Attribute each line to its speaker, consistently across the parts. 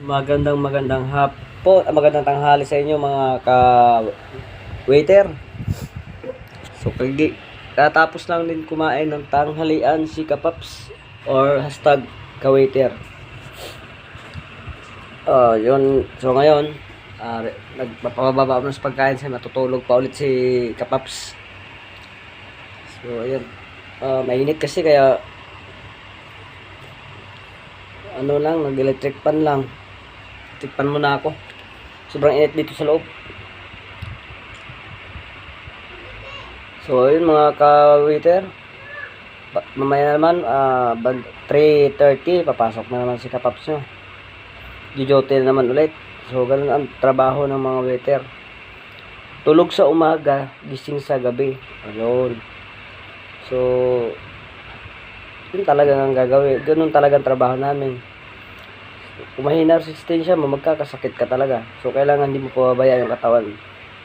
Speaker 1: Magandang tanghali sa inyo mga ka-waiter. So, katapos lang din kumain ng tanghalian si Kapaps or hashtag ka-waiter. Yun. So, ngayon, nagpapababa ako ng pagkain sa matutulog pa ulit si Kapaps. So, ayun. Mainit kasi kaya nag-electric fan lang. Tikpan muna ako. Sobrang init dito sa loob. So, ayun mga ka-waiter. Mamaya naman, 3:30, papasok na naman si Kapaps nyo. Gijotel naman ulit. So, ganun ang trabaho ng mga waiter. Tulog sa umaga, gising sa gabi. Ayun. So, yun talaga ang gagawin. Ganun talaga ang trabaho namin. Kung mahina resistensya mo, magkakasakit ka talaga. So, kailangan hindi mo pababayaan yung katawan.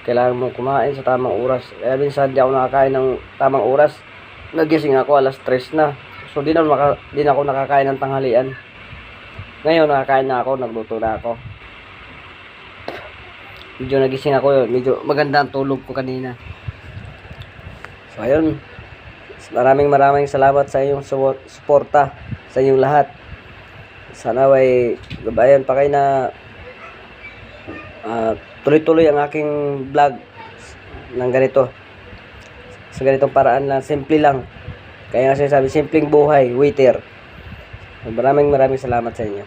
Speaker 1: Kailangan mo kumain sa tamang oras. Kaya minsan di ako nakakain ng tamang oras. Nagising ako, alas 3 na. So, di na ako nakakain ng tanghalian. Ngayon, nakakain na ako, nagluto na ako. Medyo nagising ako yun. Medyo maganda ang tulog ko kanina. So, ayun. Maraming salamat sa inyong suporta sa inyong lahat. Sana ay gabayan pa kayo na tuloy-tuloy ang aking vlog ng ganito. Sa ganitong paraan lang, simple lang. Kaya nga sinasabi, simpleng buhay, waiter. Maraming salamat sa inyo.